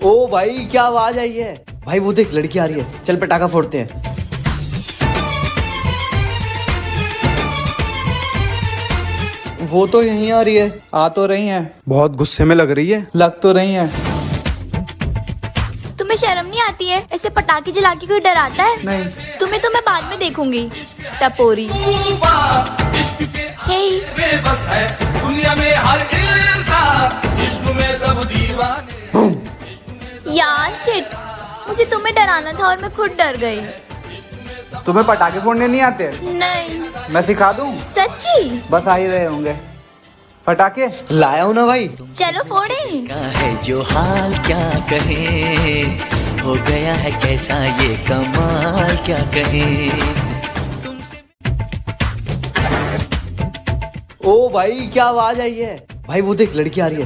ओ भाई क्या आवाज आई है। भाई वो देख लड़की आ रही है, चल पटाखा फोड़ते हैं। वो तो यहीं आ रही है। आ तो रही हैं, बहुत गुस्से में लग रही है। लग तो रही हैं। तुम्हें शर्म नहीं आती है? ऐसे पटाखे जला के कोई डराता है? नहीं। तुम्हें तो मैं बाद में देखूंगी, टपोरी। हे यार शिट, मुझे तुम्हें डराना था और मैं खुद डर गई। तुम्हें पटाखे फोड़ने नहीं आते? नहीं। मैं सिखा दूं? सच्ची? बस आ ही रहे होंगे पटाखे। लाया हूं ना भाई। चलो फोड़े। है जो हाल क्या कहे, हो गया है कैसा ये कमाल क्या कहे। ओ भाई क्या आवाज आई है। भाई वो देख लड़की आ रही है।